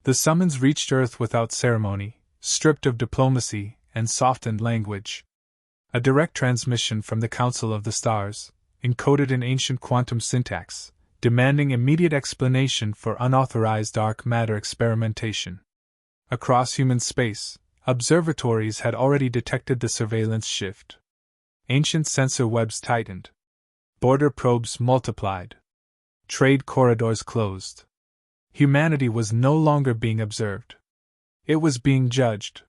The summons reached Earth without ceremony, stripped of diplomacy and softened language. A direct transmission from the Council of the Stars, encoded in ancient quantum syntax, demanding immediate explanation for unauthorized dark matter experimentation. Across human space, observatories had already detected the surveillance shift. Ancient sensor webs tightened. Border probes multiplied. Trade corridors closed. Humanity was no longer being observed. It was being judged.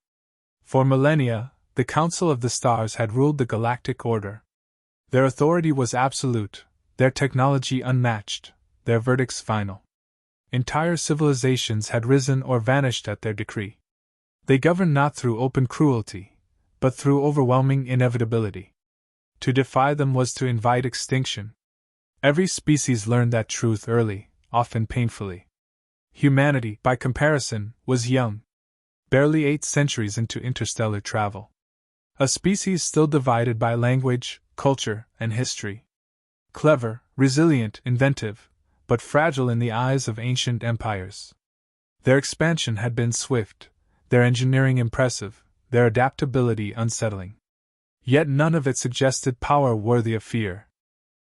For millennia, the Council of the Stars had ruled the galactic order. Their authority was absolute, their technology unmatched, their verdicts final. Entire civilizations had risen or vanished at their decree. They governed not through open cruelty, but through overwhelming inevitability. To defy them was to invite extinction. Every species learned that truth early, often painfully. Humanity, by comparison, was young. Barely 8 centuries into interstellar travel. A species still divided by language, culture, and history. Clever, resilient, inventive, but fragile in the eyes of ancient empires. Their expansion had been swift, their engineering impressive, their adaptability unsettling. Yet none of it suggested power worthy of fear.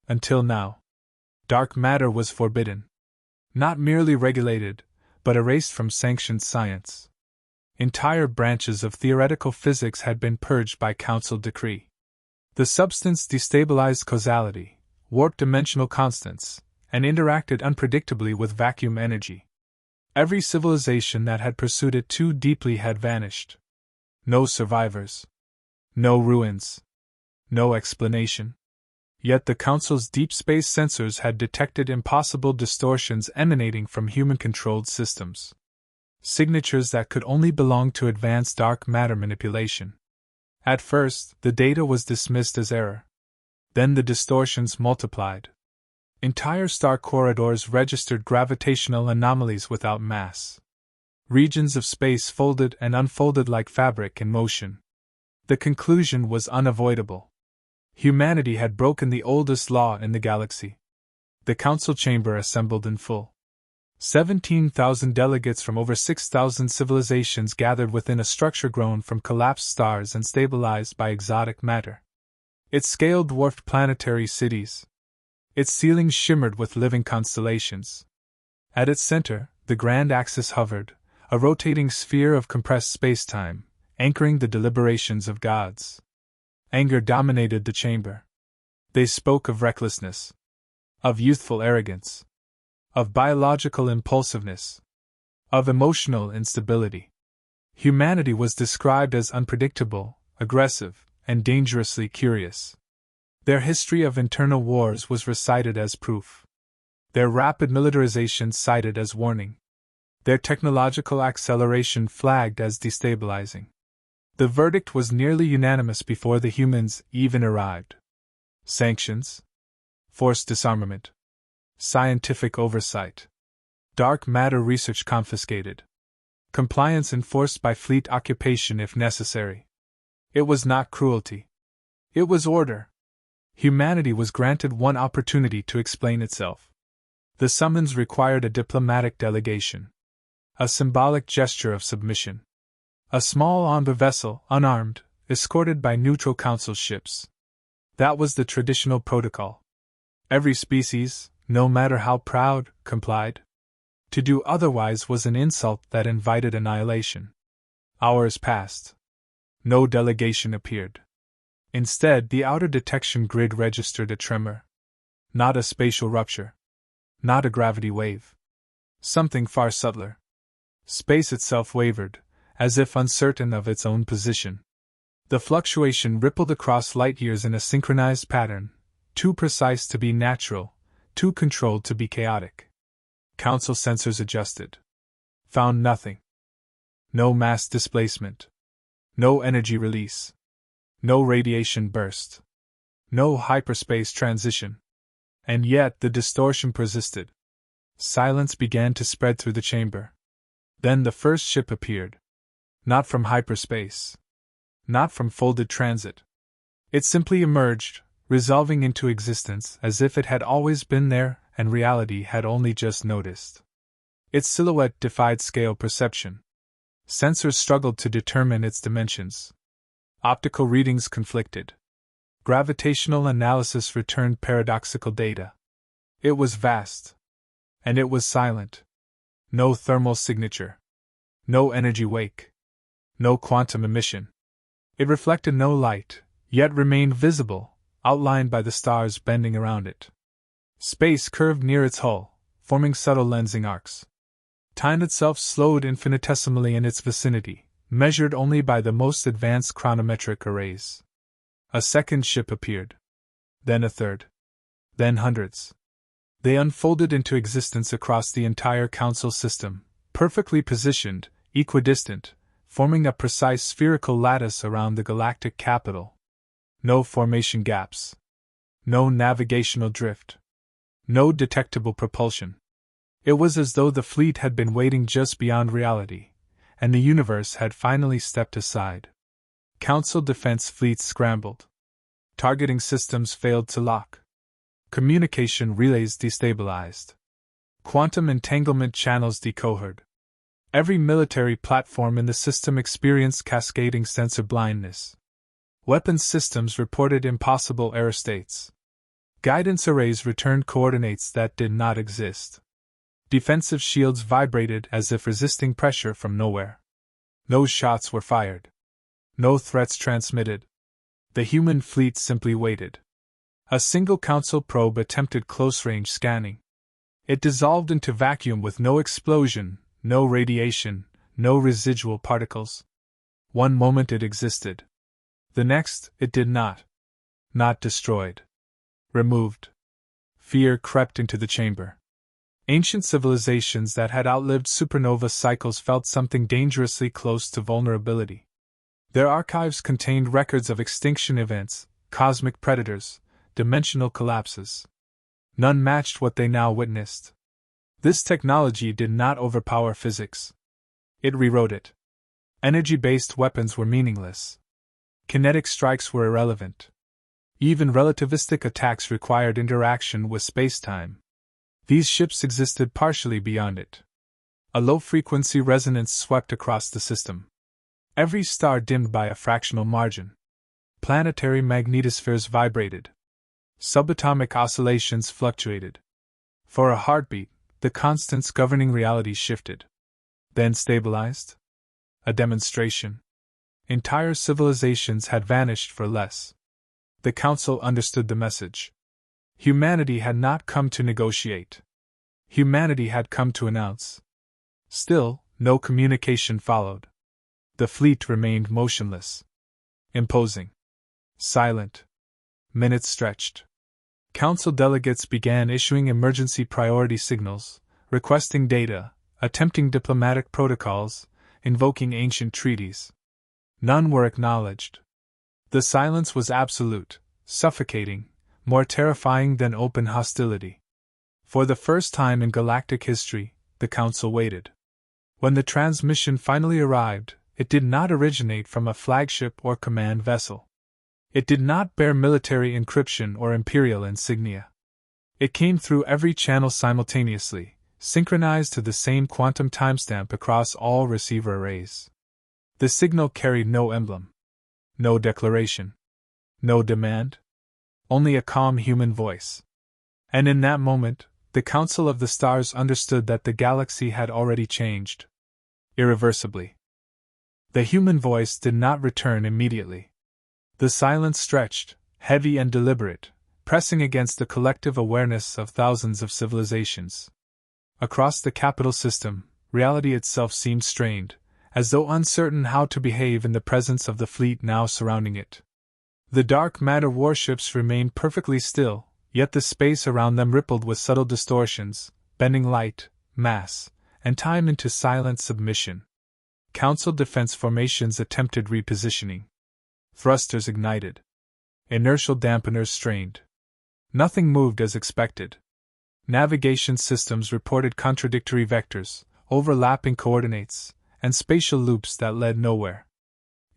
Until now. Dark matter was forbidden. Not merely regulated, but erased from sanctioned science. Entire branches of theoretical physics had been purged by council decree. The substance destabilized causality, warped dimensional constants, and interacted unpredictably with vacuum energy. Every civilization that had pursued it too deeply had vanished. No survivors. No ruins. No explanation. Yet the Council's deep space sensors had detected impossible distortions emanating from human-controlled systems. Signatures that could only belong to advanced dark matter manipulation. At first, the data was dismissed as error. Then the distortions multiplied. Entire star corridors registered gravitational anomalies without mass. Regions of space folded and unfolded like fabric in motion. The conclusion was unavoidable. Humanity had broken the oldest law in the galaxy. The council chamber assembled in full. 17,000 delegates from over 6,000 civilizations gathered within a structure grown from collapsed stars and stabilized by exotic matter. Its scale dwarfed planetary cities. Its ceilings shimmered with living constellations. At its center, the grand axis hovered, a rotating sphere of compressed space-time, anchoring the deliberations of gods. Anger dominated the chamber. They spoke of recklessness, of youthful arrogance, of biological impulsiveness, of emotional instability. Humanity was described as unpredictable, aggressive, and dangerously curious. Their history of internal wars was recited as proof. Their rapid militarization cited as warning. Their technological acceleration flagged as destabilizing. The verdict was nearly unanimous before the humans even arrived. Sanctions, forced disarmament, scientific oversight, dark matter research confiscated, compliance enforced by fleet occupation if necessary. It was not cruelty. It was order. Humanity was granted one opportunity to explain itself. The summons required a diplomatic delegation, a symbolic gesture of submission. A small envoy vessel, unarmed, escorted by neutral council ships. That was the traditional protocol. Every species, no matter how proud, complied. To do otherwise was an insult that invited annihilation. Hours passed. No delegation appeared. Instead, the outer detection grid registered a tremor. Not a spatial rupture. Not a gravity wave. Something far subtler. Space itself wavered, as if uncertain of its own position. The fluctuation rippled across light years in a synchronized pattern, too precise to be natural, too controlled to be chaotic. Council sensors adjusted. Found nothing. No mass displacement. No energy release. No radiation burst. No hyperspace transition. And yet the distortion persisted. Silence began to spread through the chamber. Then the first ship appeared. Not from hyperspace. Not from folded transit. It simply emerged, resolving into existence as if it had always been there and reality had only just noticed. Its silhouette defied scale perception. Sensors struggled to determine its dimensions. Optical readings conflicted. Gravitational analysis returned paradoxical data. It was vast. And it was silent. No thermal signature. No energy wake. No quantum emission. It reflected no light, yet remained visible, outlined by the stars bending around it. Space curved near its hull, forming subtle lensing arcs. Time itself slowed infinitesimally in its vicinity, measured only by the most advanced chronometric arrays. A second ship appeared. Then a third. Then hundreds. They unfolded into existence across the entire Council system, perfectly positioned, equidistant, forming a precise spherical lattice around the galactic capital. No formation gaps. No navigational drift. No detectable propulsion. It was as though the fleet had been waiting just beyond reality, and the universe had finally stepped aside. Council defense fleets scrambled. Targeting systems failed to lock. Communication relays destabilized. Quantum entanglement channels decohered. Every military platform in the system experienced cascading sensor blindness. Weapons systems reported impossible error states. Guidance arrays returned coordinates that did not exist. Defensive shields vibrated as if resisting pressure from nowhere. No shots were fired. No threats transmitted. The human fleet simply waited. A single Council probe attempted close-range scanning. It dissolved into vacuum with no explosion, no radiation, no residual particles. One moment it existed. The next, it did not. Not destroyed. Removed. Fear crept into the chamber. Ancient civilizations that had outlived supernova cycles felt something dangerously close to vulnerability. Their archives contained records of extinction events, cosmic predators, dimensional collapses. None matched what they now witnessed. This technology did not overpower physics. It rewrote it. Energy-based weapons were meaningless. Kinetic strikes were irrelevant. Even relativistic attacks required interaction with space-time. These ships existed partially beyond it. A low-frequency resonance swept across the system. Every star dimmed by a fractional margin. Planetary magnetospheres vibrated. Subatomic oscillations fluctuated. For a heartbeat, the constants governing reality shifted. Then stabilized. A demonstration. Entire civilizations had vanished for less. The Council understood the message. Humanity had not come to negotiate. Humanity had come to announce. Still, no communication followed. The fleet remained motionless. Imposing. Silent. Minutes stretched. Council delegates began issuing emergency priority signals, requesting data, attempting diplomatic protocols, invoking ancient treaties. None were acknowledged. The silence was absolute, suffocating, more terrifying than open hostility. For the first time in galactic history, the Council waited. When the transmission finally arrived, it did not originate from a flagship or command vessel. It did not bear military encryption or imperial insignia. It came through every channel simultaneously, synchronized to the same quantum timestamp across all receiver arrays. The signal carried no emblem. No declaration. No demand. Only a calm human voice. And in that moment, the Council of the Stars understood that the galaxy had already changed. Irreversibly. The human voice did not return immediately. The silence stretched, heavy and deliberate, pressing against the collective awareness of thousands of civilizations. Across the capital system, reality itself seemed strained, as though uncertain how to behave in the presence of the fleet now surrounding it. The dark matter warships remained perfectly still, yet the space around them rippled with subtle distortions, bending light, mass, and time into silent submission. Council defense formations attempted repositioning. Thrusters ignited. Inertial dampeners strained. Nothing moved as expected. Navigation systems reported contradictory vectors, overlapping coordinates, and spatial loops that led nowhere.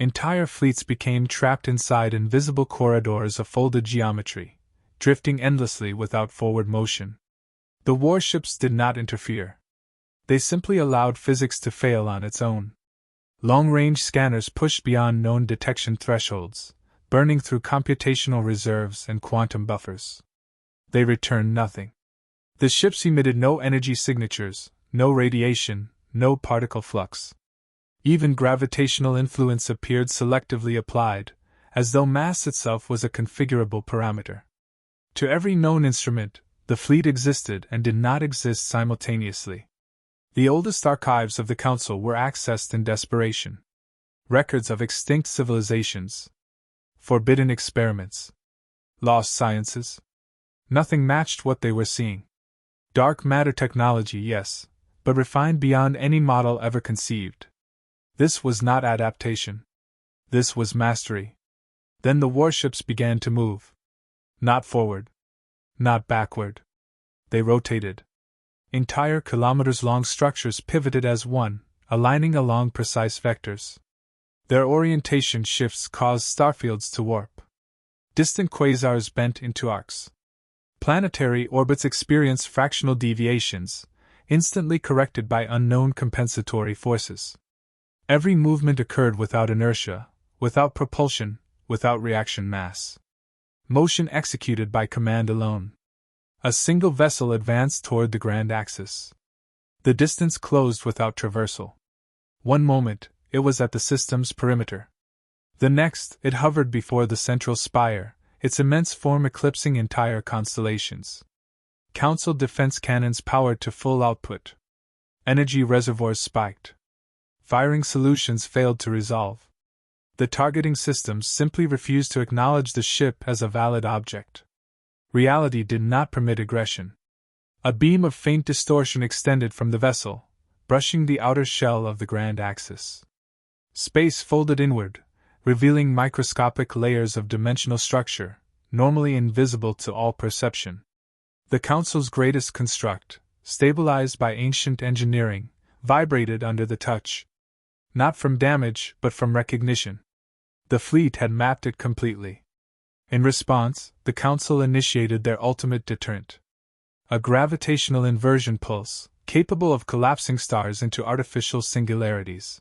Entire fleets became trapped inside invisible corridors of folded geometry, drifting endlessly without forward motion. The warships did not interfere. They simply allowed physics to fail on its own. Long-range scanners pushed beyond known detection thresholds, burning through computational reserves and quantum buffers. They returned nothing. The ships emitted no energy signatures, no radiation, no particle flux. Even gravitational influence appeared selectively applied, as though mass itself was a configurable parameter. To every known instrument, the fleet existed and did not exist simultaneously. The oldest archives of the Council were accessed in desperation. Records of extinct civilizations. Forbidden experiments. Lost sciences. Nothing matched what they were seeing. Dark matter technology, yes, but refined beyond any model ever conceived. This was not adaptation. This was mastery. Then the warships began to move. Not forward. Not backward. They rotated. Entire kilometers-long structures pivoted as one, aligning along precise vectors. Their orientation shifts caused starfields to warp. Distant quasars bent into arcs. Planetary orbits experienced fractional deviations, instantly corrected by unknown compensatory forces. Every movement occurred without inertia, without propulsion, without reaction mass. Motion executed by command alone. A single vessel advanced toward the grand axis. The distance closed without traversal. One moment, it was at the system's perimeter. The next, it hovered before the central spire, its immense form eclipsing entire constellations. Council defense cannons powered to full output. Energy reservoirs spiked. Firing solutions failed to resolve. The targeting systems simply refused to acknowledge the ship as a valid object. Reality did not permit aggression. A beam of faint distortion extended from the vessel, brushing the outer shell of the grand axis. Space folded inward, revealing microscopic layers of dimensional structure, normally invisible to all perception. The Council's greatest construct, stabilized by ancient engineering, vibrated under the touch. Not from damage, but from recognition. The fleet had mapped it completely. In response, the Council initiated their ultimate deterrent. A gravitational inversion pulse, capable of collapsing stars into artificial singularities.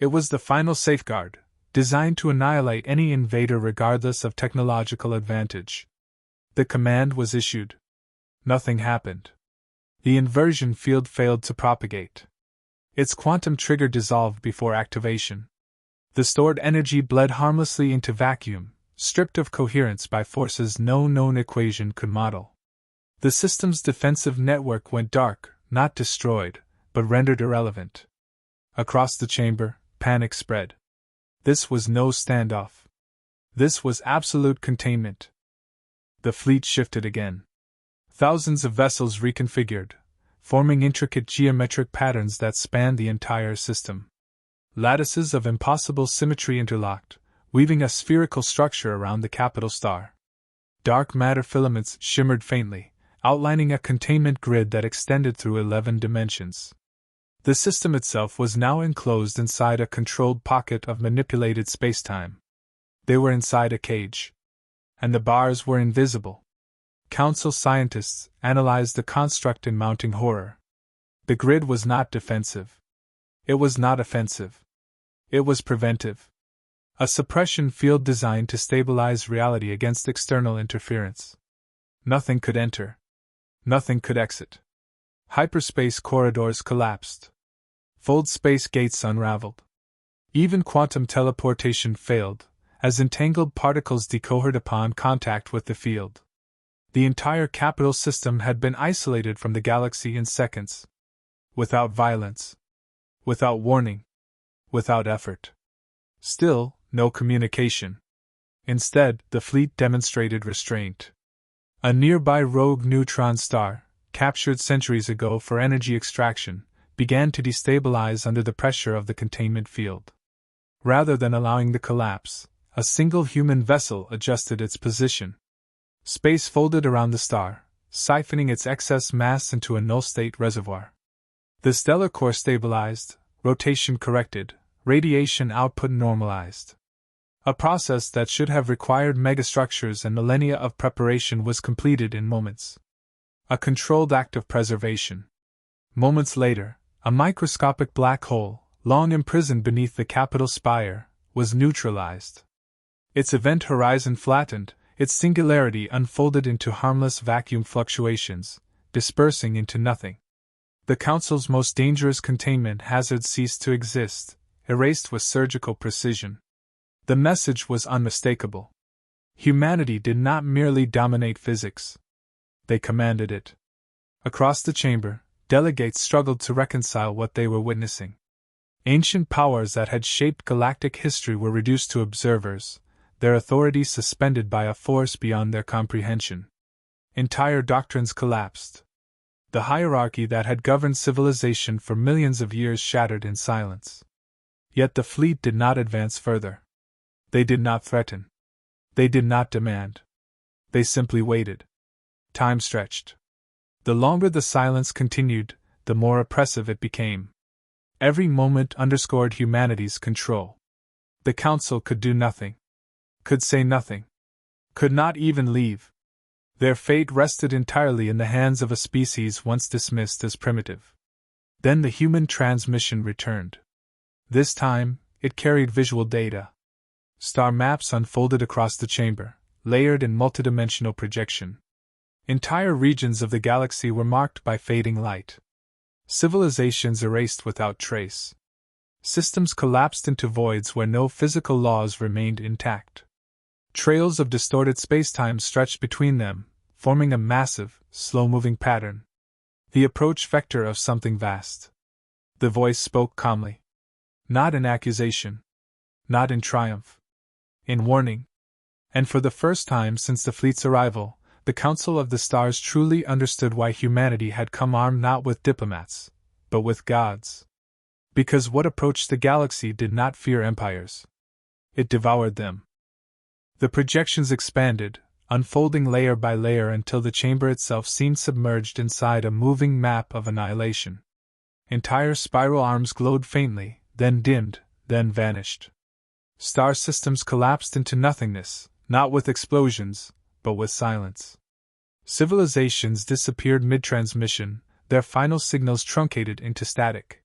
It was the final safeguard, designed to annihilate any invader regardless of technological advantage. The command was issued. Nothing happened. The inversion field failed to propagate. Its quantum trigger dissolved before activation. The stored energy bled harmlessly into vacuum, stripped of coherence by forces no known equation could model. The system's defensive network went dark, not destroyed, but rendered irrelevant. Across the chamber, panic spread. This was no standoff. This was absolute containment. The fleet shifted again. Thousands of vessels reconfigured, forming intricate geometric patterns that spanned the entire system. Lattices of impossible symmetry interlocked, weaving a spherical structure around the capital star. Dark matter filaments shimmered faintly, outlining a containment grid that extended through 11 dimensions. The system itself was now enclosed inside a controlled pocket of manipulated spacetime. They were inside a cage. And the bars were invisible. Council scientists analyzed the construct in mounting horror. The grid was not defensive. It was not offensive. It was preventive. A suppression field designed to stabilize reality against external interference. Nothing could enter. Nothing could exit. Hyperspace corridors collapsed. Fold space gates unraveled. Even quantum teleportation failed, as entangled particles decohered upon contact with the field. The entire capital system had been isolated from the galaxy in seconds. Without violence. Without warning. Without effort. Still, no communication. Instead, the fleet demonstrated restraint. A nearby rogue neutron star, captured centuries ago for energy extraction, began to destabilize under the pressure of the containment field. Rather than allowing the collapse, a single human vessel adjusted its position. Space folded around the star, siphoning its excess mass into a null-state reservoir. The stellar core stabilized, rotation corrected, radiation output normalized. A process that should have required megastructures and millennia of preparation was completed in moments. A controlled act of preservation. Moments later, A microscopic black hole, long imprisoned beneath the Capitol spire, was neutralized. Its event horizon flattened, its singularity unfolded into harmless vacuum fluctuations, dispersing into nothing. The Council's most dangerous containment hazard ceased to exist, erased with surgical precision. The message was unmistakable. Humanity did not merely dominate physics. They commanded it. Across the chamber, delegates struggled to reconcile what they were witnessing. Ancient powers that had shaped galactic history were reduced to observers, their authority suspended by a force beyond their comprehension. Entire doctrines collapsed. The hierarchy that had governed civilization for millions of years shattered in silence. Yet the fleet did not advance further. They did not threaten. They did not demand. They simply waited. Time stretched. The longer the silence continued, the more oppressive it became. Every moment underscored humanity's control. The Council could do nothing. Could say nothing. Could not even leave. Their fate rested entirely in the hands of a species once dismissed as primitive. Then the human transmission returned. This time, it carried visual data. Star maps unfolded across the chamber, layered in multidimensional projection. Entire regions of the galaxy were marked by fading light. Civilizations erased without trace. Systems collapsed into voids where no physical laws remained intact. Trails of distorted spacetime stretched between them, forming a massive, slow-moving pattern. The approach vector of something vast. The voice spoke calmly. Not in accusation. Not in triumph. In warning. And for the first time since the fleet's arrival, the Council of the Stars truly understood why humanity had come armed not with diplomats, but with gods. Because what approached the galaxy did not fear empires. It devoured them. The projections expanded, unfolding layer by layer until the chamber itself seemed submerged inside a moving map of annihilation. Entire spiral arms glowed faintly, then dimmed, then vanished. Star systems collapsed into nothingness, not with explosions, but with silence. Civilizations disappeared mid-transmission, their final signals truncated into static.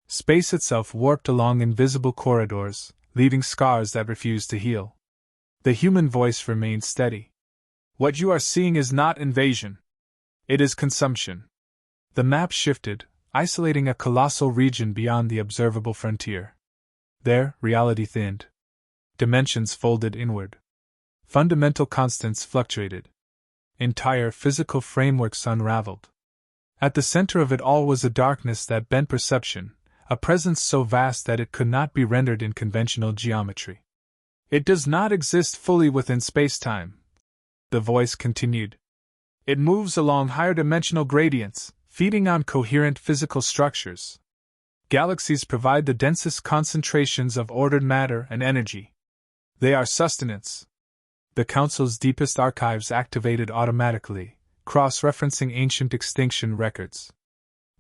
Space itself warped along invisible corridors, leaving scars that refused to heal. The human voice remained steady. What you are seeing is not invasion. It is consumption. The map shifted, isolating a colossal region beyond the observable frontier. There, reality thinned. Dimensions folded inward. Fundamental constants fluctuated. Entire physical frameworks unraveled. At the center of it all was a darkness that bent perception, a presence so vast that it could not be rendered in conventional geometry. It does not exist fully within space-time, the voice continued. It moves along higher dimensional gradients, feeding on coherent physical structures. Galaxies provide the densest concentrations of ordered matter and energy. They are sustenance. The Council's deepest archives activated automatically, cross-referencing ancient extinction records.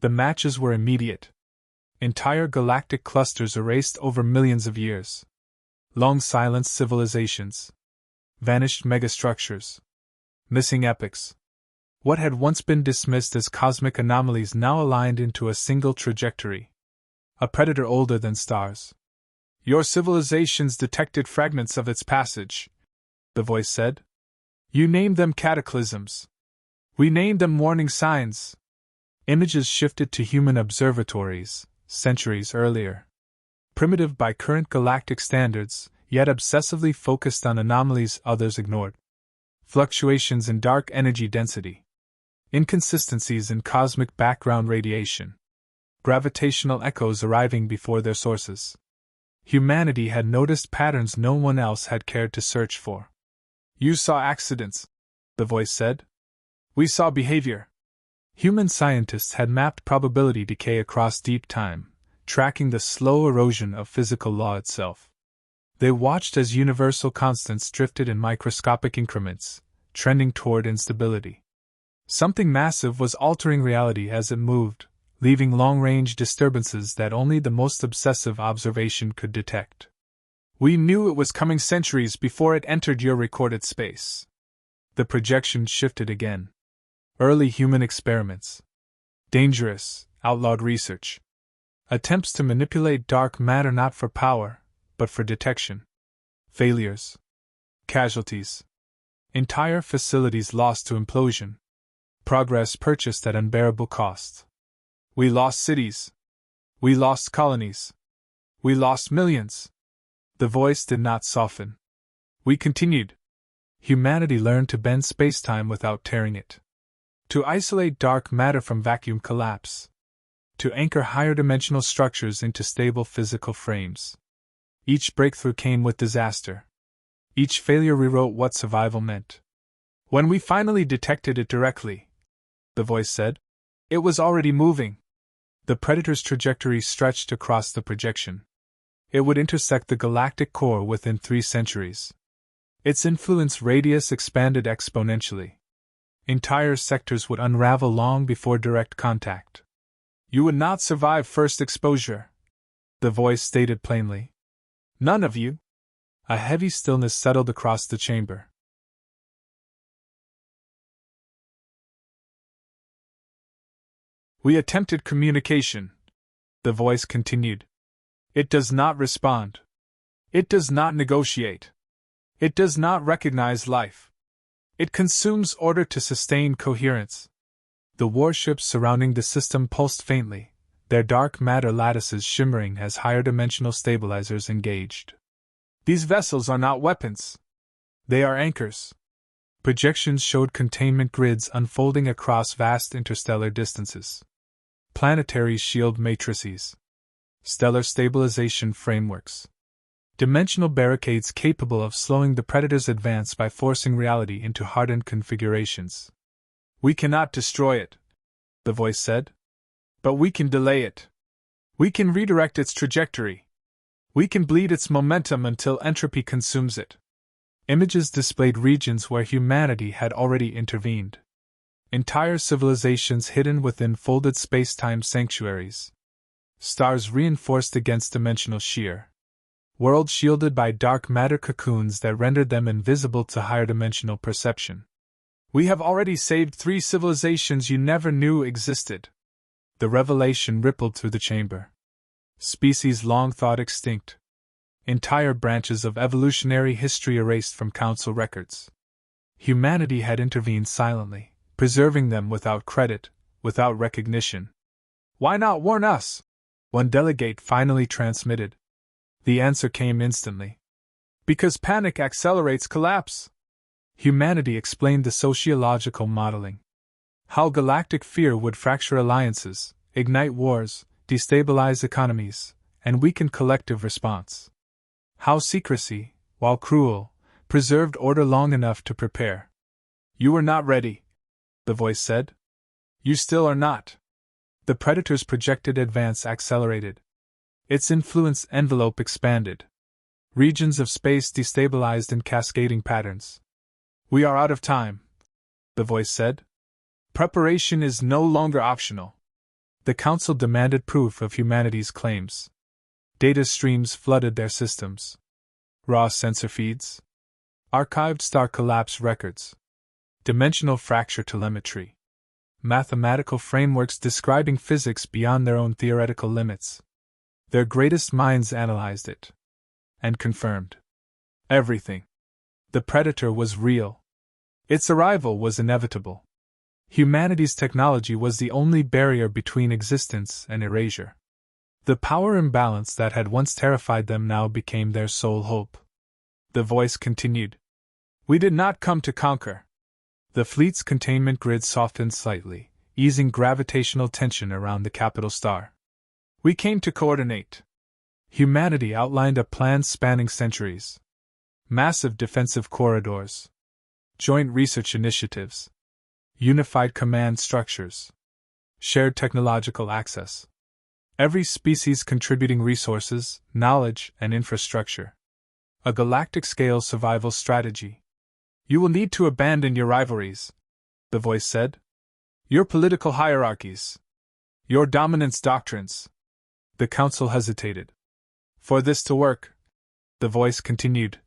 The matches were immediate. Entire galactic clusters erased over millions of years. Long-silenced civilizations. Vanished megastructures. Missing epochs. What had once been dismissed as cosmic anomalies now aligned into a single trajectory. A predator older than stars. Your civilizations detected fragments of its passage, the voice said. You named them cataclysms. We named them warning signs. Images shifted to human observatories, centuries earlier. Primitive by current galactic standards, yet obsessively focused on anomalies others ignored. Fluctuations in dark energy density. Inconsistencies in cosmic background radiation. Gravitational echoes arriving before their sources. Humanity had noticed patterns no one else had cared to search for. You saw accidents, the voice said. We saw behavior. Human scientists had mapped probability decay across deep time, tracking the slow erosion of physical law itself. They watched as universal constants drifted in microscopic increments, trending toward instability. Something massive was altering reality as it moved, leaving long-range disturbances that only the most obsessive observation could detect. We knew it was coming centuries before it entered your recorded space. The projection shifted again. Early human experiments. Dangerous, outlawed research. Attempts to manipulate dark matter not for power, but for detection. Failures. Casualties. Entire facilities lost to implosion. Progress purchased at unbearable cost. We lost cities. We lost colonies. We lost millions. The voice did not soften. We continued. Humanity learned to bend spacetime without tearing it. To isolate dark matter from vacuum collapse. To anchor higher dimensional structures into stable physical frames. Each breakthrough came with disaster. Each failure rewrote what survival meant. When we finally detected it directly, the voice said, it was already moving. The Predator's trajectory stretched across the projection. It would intersect the galactic core within 3 centuries. Its influence radius expanded exponentially. Entire sectors would unravel long before direct contact. You would not survive first exposure, the voice stated plainly. None of you. A heavy stillness settled across the chamber. We attempted communication, the voice continued. It does not respond. It does not negotiate. It does not recognize life. It consumes order to sustain coherence. The warships surrounding the system pulsed faintly, their dark matter lattices shimmering as higher dimensional stabilizers engaged. These vessels are not weapons. They are anchors. Projections showed containment grids unfolding across vast interstellar distances. Planetary shield matrices. Stellar stabilization frameworks. Dimensional barricades capable of slowing the Predator's advance by forcing reality into hardened configurations. We cannot destroy it, the voice said. But we can delay it. We can redirect its trajectory. We can bleed its momentum until entropy consumes it. Images displayed regions where humanity had already intervened. Entire civilizations hidden within folded space-time sanctuaries. Stars reinforced against dimensional shear. Worlds shielded by dark matter cocoons that rendered them invisible to higher dimensional perception. We have already saved 3 civilizations you never knew existed. The revelation rippled through the chamber. Species long thought extinct. Entire branches of evolutionary history erased from council records. Humanity had intervened silently, preserving them without credit, without recognition. Why not warn us? One delegate finally transmitted. The answer came instantly. Because panic accelerates collapse. Humanity explained the sociological modeling. How galactic fear would fracture alliances, ignite wars, destabilize economies, and weaken collective response. How secrecy, while cruel, preserved order long enough to prepare. You were not ready, the voice said. You still are not. The Predator's projected advance accelerated. Its influence envelope expanded. Regions of space destabilized in cascading patterns. We are out of time, the voice said. Preparation is no longer optional. The Council demanded proof of humanity's claims. Data streams flooded their systems. Raw sensor feeds. Archived star collapse records. Dimensional fracture telemetry. Mathematical frameworks describing physics beyond their own theoretical limits. Their greatest minds analyzed it. And confirmed. Everything. The Predator was real. Its arrival was inevitable. Humanity's technology was the only barrier between existence and erasure. The power imbalance that had once terrified them now became their sole hope. The voice continued. We did not come to conquer. The fleet's containment grid softened slightly, easing gravitational tension around the capital star. We came to coordinate. Humanity outlined a plan spanning centuries. Massive defensive corridors. Joint research initiatives. Unified command structures. Shared technological access. Every species contributing resources, knowledge, and infrastructure. A galactic-scale survival strategy. You will need to abandon your rivalries, the voice said. Your political hierarchies. Your dominance doctrines. The Council hesitated. For this to work, the voice continued,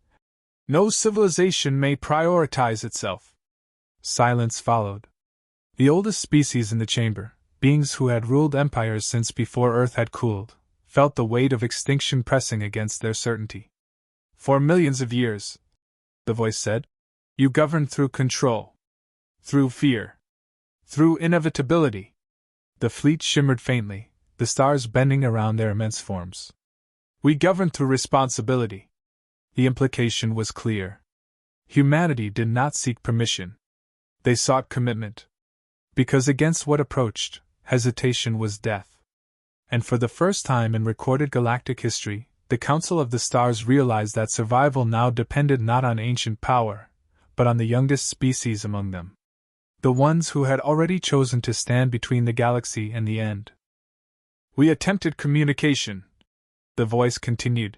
no civilization may prioritize itself. Silence followed. The oldest species in the chamber, beings who had ruled empires since before Earth had cooled, felt the weight of extinction pressing against their certainty. For millions of years, the voice said, you governed through control, through fear, through inevitability. The fleet shimmered faintly, the stars bending around their immense forms. We governed through responsibility. The implication was clear. Humanity did not seek permission. They sought commitment. Because against what approached, hesitation was death. And for the first time in recorded galactic history, the Council of the Stars realized that survival now depended not on ancient power, but on the youngest species among them. The ones who had already chosen to stand between the galaxy and the end. We attempted communication, the voice continued.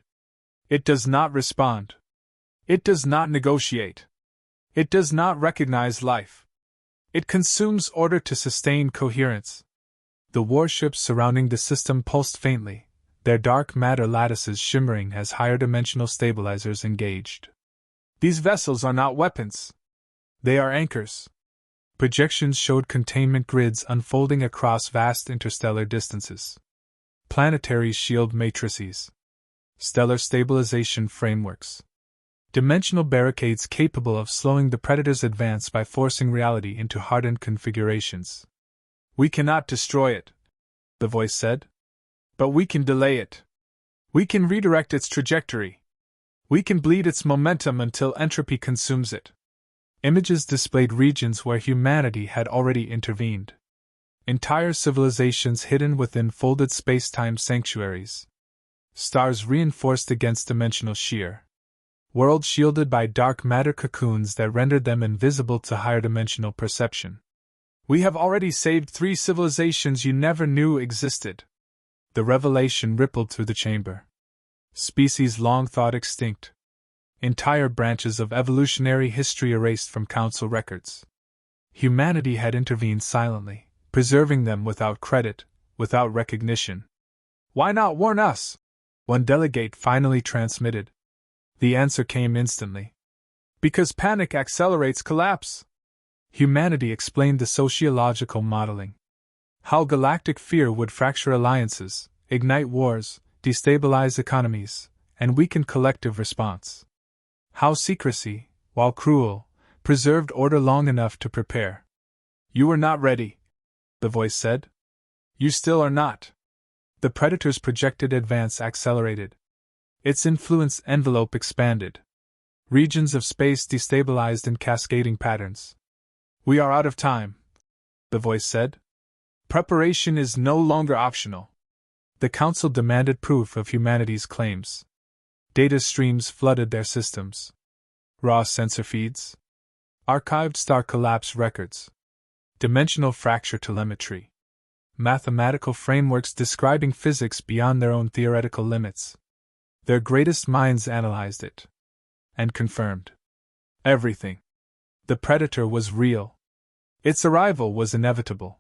It does not respond. It does not negotiate. It does not recognize life. It consumes order to sustain coherence. The warships surrounding the system pulsed faintly, their dark matter lattices shimmering as higher-dimensional stabilizers engaged. These vessels are not weapons. They are anchors. Projections showed containment grids unfolding across vast interstellar distances. Planetary shield matrices. Stellar stabilization frameworks. Dimensional barricades capable of slowing the Predator's advance by forcing reality into hardened configurations. We cannot destroy it, the voice said. But we can delay it. We can redirect its trajectory. We can bleed its momentum until entropy consumes it. Images displayed regions where humanity had already intervened. Entire civilizations hidden within folded space-time sanctuaries. Stars reinforced against dimensional shear. Worlds shielded by dark matter cocoons that rendered them invisible to higher-dimensional perception. We have already saved 3 civilizations you never knew existed. The revelation rippled through the chamber. Species long thought extinct. Entire branches of evolutionary history erased from Council records. Humanity had intervened silently, preserving them without credit, without recognition. Why not warn us? One delegate finally transmitted. The answer came instantly. Because panic accelerates collapse. Humanity explained the sociological modeling. How galactic fear would fracture alliances, ignite wars, destabilize economies, and weaken collective response. How secrecy, while cruel, preserved order long enough to prepare. You were not ready, the voice said. You still are not. The Predator's projected advance accelerated. Its influence envelope expanded. Regions of space destabilized in cascading patterns. We are out of time, the voice said. Preparation is no longer optional. The Council demanded proof of humanity's claims. Data streams flooded their systems. Raw sensor feeds. Archived star collapse records. Dimensional fracture telemetry. Mathematical frameworks describing physics beyond their own theoretical limits. Their greatest minds analyzed it. And confirmed. Everything. The Predator was real. Its arrival was inevitable.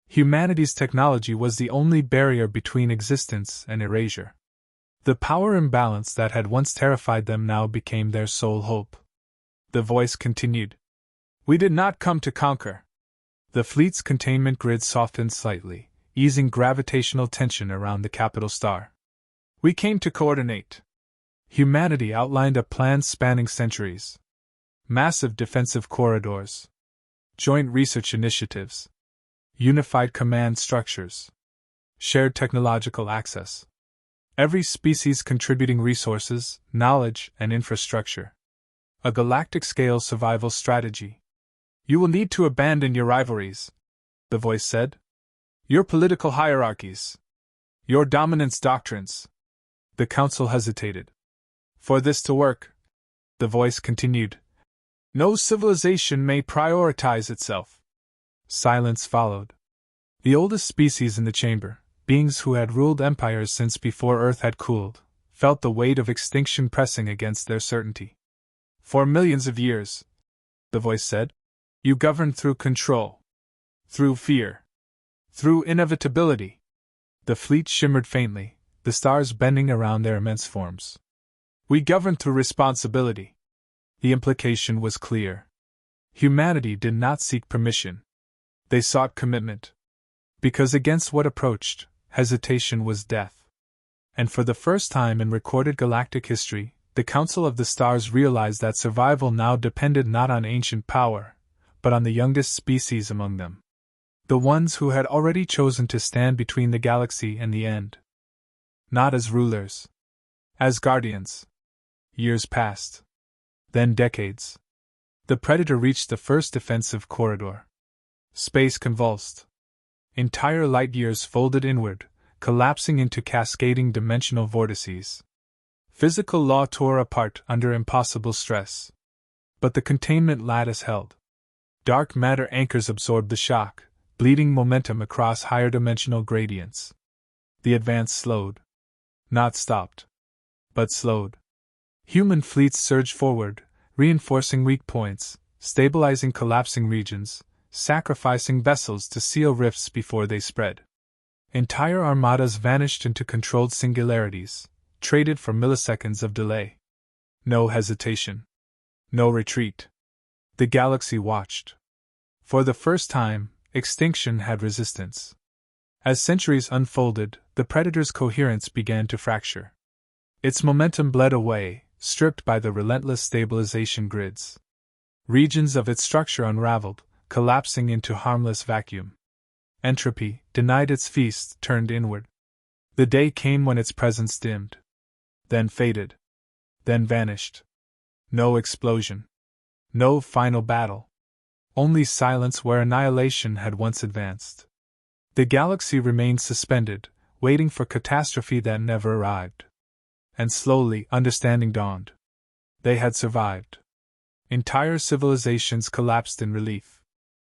Humanity's technology was the only barrier between existence and erasure. The power imbalance that had once terrified them now became their sole hope. The voice continued. We did not come to conquer. The fleet's containment grid softened slightly, easing gravitational tension around the capital star. We came to coordinate. Humanity outlined a plan spanning centuries. Massive defensive corridors. Joint research initiatives. Unified command structures. Shared technological access. Every species contributing resources, knowledge, and infrastructure. A galactic-scale survival strategy. You will need to abandon your rivalries, the voice said. Your political hierarchies. Your dominance doctrines. The Council hesitated. For this to work, the voice continued, no civilization may prioritize itself. Silence followed. The oldest species in the chamber, beings who had ruled empires since before Earth had cooled, felt the weight of extinction pressing against their certainty. For millions of years, the voice said, you governed through control, through fear, through inevitability. The fleet shimmered faintly, the stars bending around their immense forms. We governed through responsibility. The implication was clear. Humanity did not seek permission. They sought commitment. Because against what approached, hesitation was death. And for the first time in recorded galactic history, the Council of the Stars realized that survival now depended not on ancient power, but on the youngest species among them. The ones who had already chosen to stand between the galaxy and the end. Not as rulers. As guardians. Years passed. Then decades. The Predator reached the first defensive corridor. Space convulsed. Entire light years folded inward, collapsing into cascading dimensional vortices. Physical law tore apart under impossible stress. But the containment lattice held. Dark matter anchors absorbed the shock, bleeding momentum across higher dimensional gradients. The advance slowed. Not stopped. But slowed. Human fleets surged forward, reinforcing weak points, stabilizing collapsing regions, sacrificing vessels to seal rifts before they spread. Entire armadas vanished into controlled singularities, traded for milliseconds of delay. No hesitation. No retreat. The galaxy watched. For the first time, extinction had resistance. As centuries unfolded, the Predator's coherence began to fracture. Its momentum bled away, stripped by the relentless stabilization grids. Regions of its structure unraveled, collapsing into harmless vacuum. Entropy, denied its feast, turned inward. The day came when its presence dimmed. Then faded. Then vanished. No explosion. No final battle. Only silence where annihilation had once advanced. The galaxy remained suspended, waiting for catastrophe that never arrived. And slowly, understanding dawned. They had survived. Entire civilizations collapsed in relief.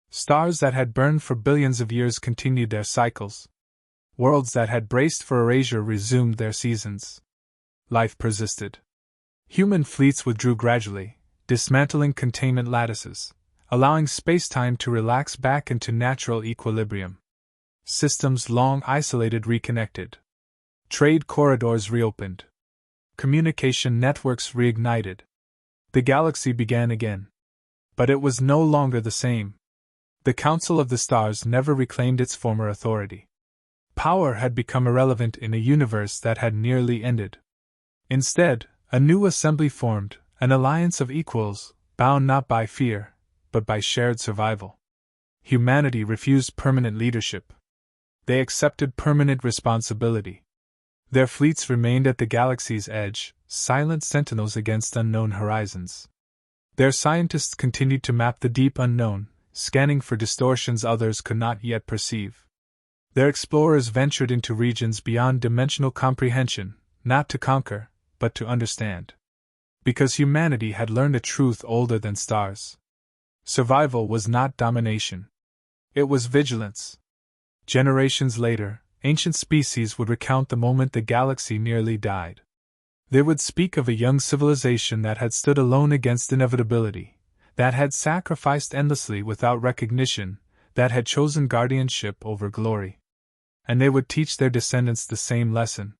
Stars that had burned for billions of years continued their cycles. Worlds that had braced for erasure resumed their seasons. Life persisted. Human fleets withdrew gradually, dismantling containment lattices, allowing space-time to relax back into natural equilibrium. Systems long isolated reconnected. Trade corridors reopened. Communication networks reignited. The galaxy began again. But it was no longer the same. The Council of the Stars never reclaimed its former authority. Power had become irrelevant in a universe that had nearly ended. Instead, a new assembly formed, an alliance of equals, bound not by fear, but by shared survival. Humanity refused permanent leadership. They accepted permanent responsibility. Their fleets remained at the galaxy's edge, silent sentinels against unknown horizons. Their scientists continued to map the deep unknown, scanning for distortions others could not yet perceive. Their explorers ventured into regions beyond dimensional comprehension, not to conquer, but to understand. Because humanity had learned a truth older than stars. Survival was not domination. It was vigilance. Generations later, ancient species would recount the moment the galaxy nearly died. They would speak of a young civilization that had stood alone against inevitability, that had sacrificed endlessly without recognition, that had chosen guardianship over glory. And they would teach their descendants the same lesson.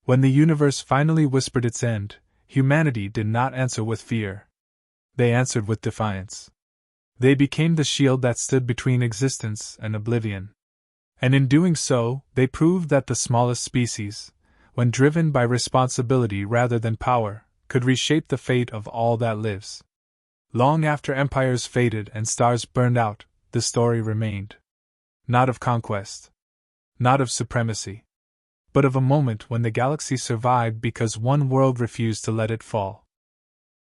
When the universe finally whispered its end, humanity did not answer with fear. They answered with defiance. They became the shield that stood between existence and oblivion. And in doing so, they proved that the smallest species, when driven by responsibility rather than power, could reshape the fate of all that lives. Long after empires faded and stars burned out, the story remained. Not of conquest. Not of supremacy. But of a moment when the galaxy survived because one world refused to let it fall.